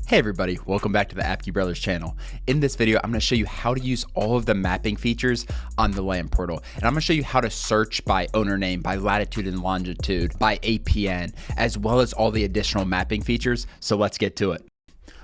Hey everybody, welcome back to the Apke Brothers channel. In this video, I'm going to show you how to use all of the mapping features on the land portal. And I'm going to show you how to search by owner name, by latitude and longitude, by APN, as well as all the additional mapping features. So let's get to it.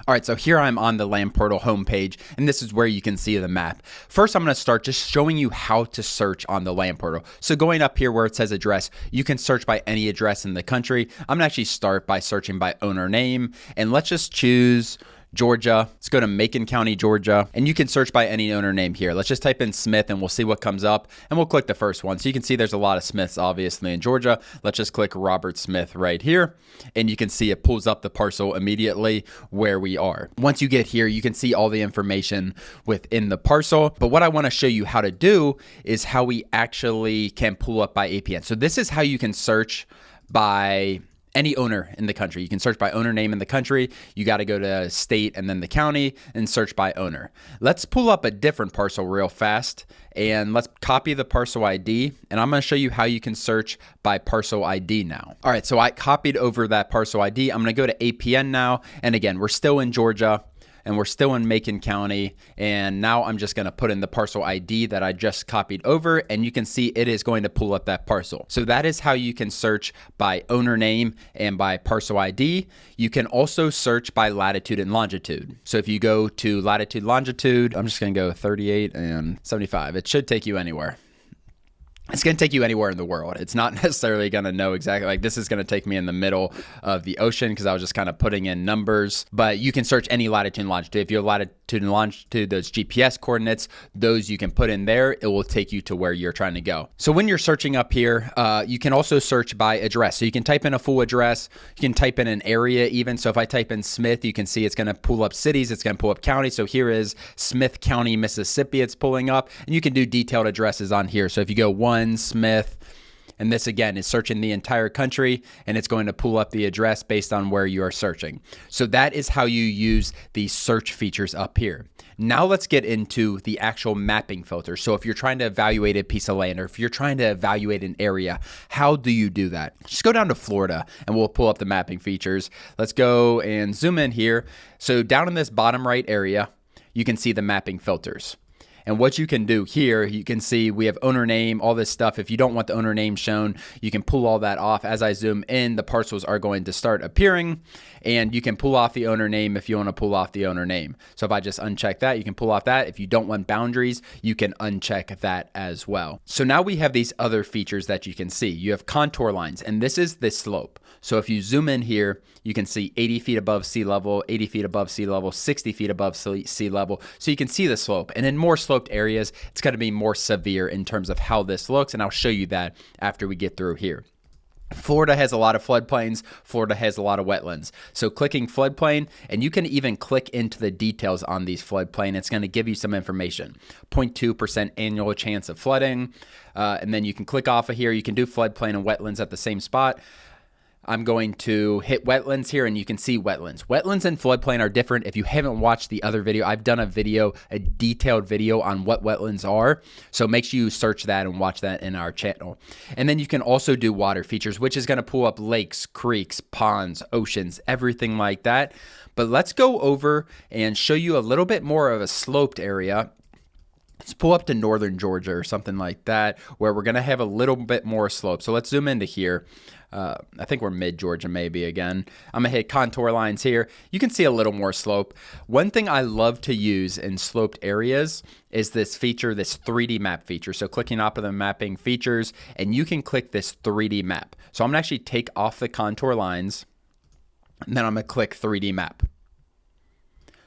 All right, so here I'm on the land portal homepage, and this is where you can see the map. First, I'm going to start just showing you how to search on the land portal. So going up here where it says address, you can search by any address in the country. I'm going to actually start by searching by owner name, and let's just choose Georgia. Let's go to Macon County, Georgia, and you can search by any owner name here. Let's just type in Smith and we'll see what comes up, and we'll click the first one. So you can see there's a lot of Smiths obviously in Georgia. Let's just click Robert Smith right here, and you can see it pulls up the parcel immediately where we are. Once you get here, you can see all the information within the parcel, but what I want to show you how to do is how we actually can pull up by APN. So this is how you can search by any owner in the country. You can search by owner name in the country. You got to go to state and then the county and search by owner. Let's pull up a different parcel real fast, and let's copy the parcel ID, and I'm going to show you how you can search by parcel ID now. All right, so I copied over that parcel ID. I'm going to go to APN now, and again, we're still in Georgia and we're still in Macon County, and now I'm just going to put in the parcel ID that I just copied over, and you can see it is going to pull up that parcel. So that is how you can search by owner name and by parcel ID. You can also search by latitude and longitude. So if you go to latitude, longitude, I'm just going to go 38 and 75. It should take you anywhere. It's going to take you anywhere in the world. It's not necessarily going to know exactly, like this is going to take me in the middle of the ocean because I was just kind of putting in numbers, but you can search any latitude and longitude. If you have latitude and longitude, those GPS coordinates, those you can put in there, it will take you to where you're trying to go. So when you're searching up here, you can also search by address. So you can type in a full address, you can type in an area even. So if I type in Smith, you can see it's going to pull up cities, it's going to pull up counties. So here is Smith County, Mississippi, it's pulling up, and you can do detailed addresses on here. So if you go Smith, and this again is searching the entire country, and it's going to pull up the address based on where you are searching. So that is how you use the search features up here. Now let's get into the actual mapping filter. So if you're trying to evaluate a piece of land, or if you're trying to evaluate an area, how do you do that? Just go down to Florida and we'll pull up the mapping features. Let's go and zoom in here. So down in this bottom right area, you can see the mapping filters. And what you can do here, you can see we have owner name, all this stuff. If you don't want the owner name shown, you can pull all that off. As I zoom in, the parcels are going to start appearing, and you can pull off the owner name if you want to pull off the owner name. So if I just uncheck that, you can pull off that. If you don't want boundaries, you can uncheck that as well. So now we have these other features that you can see. You have contour lines, and this is the slope. So if you zoom in here, you can see 80 feet above sea level, 80 feet above sea level, 60 feet above sea level. So you can see the slope. And in more sloped areas, it's going to be more severe in terms of how this looks. And I'll show you that after we get through here. Florida has a lot of floodplains. Florida has a lot of wetlands. So clicking floodplain, and you can even click into the details on these floodplain. It's going to give you some information. 0.2% annual chance of flooding. And then you can click off of here. You can do floodplain and wetlands at the same spot. I'm going to hit wetlands here, and you can see wetlands. Wetlands and floodplain are different. If you haven't watched the other video, I've done a detailed video on what wetlands are. So make sure you search that and watch that in our channel. And then you can also do water features, which is going to pull up lakes, creeks, ponds, oceans, everything like that. But let's go over and show you a little bit more of a sloped area. Let's pull up to northern Georgia or something like that, where we're going to have a little bit more slope. So let's zoom into here. I think we're mid-Georgia maybe again. I'm going to hit contour lines here. You can see a little more slope. One thing I love to use in sloped areas is this feature, this 3D map feature. So clicking off of the mapping features, and you can click this 3D map. So I'm going to actually take off the contour lines, and then I'm going to click 3D map.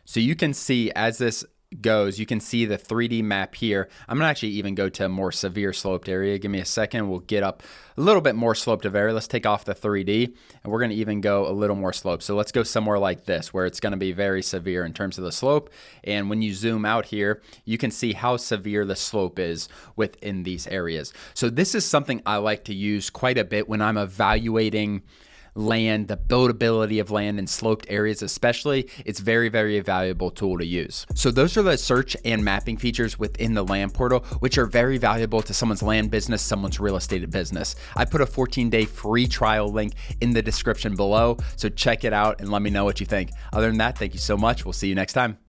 So you can see as this goes, you can see the 3D map here. I'm gonna actually even go to a more severe sloped area. Give me a second. We'll get up a little bit more sloped of area. Let's take off the 3D, and we're gonna even go a little more slope. So let's go somewhere like this, where it's gonna be very severe in terms of the slope. And when you zoom out here, you can see how severe the slope is within these areas. So this is something I like to use quite a bit when I'm evaluating land, the buildability of land in sloped areas especially, it's very, very valuable tool to use. So those are the search and mapping features within the land portal, which are very valuable to someone's land business, someone's real estate business. I put a 14-day free trial link in the description below, so check it out and let me know what you think. Other than that, thank you so much. We'll see you next time.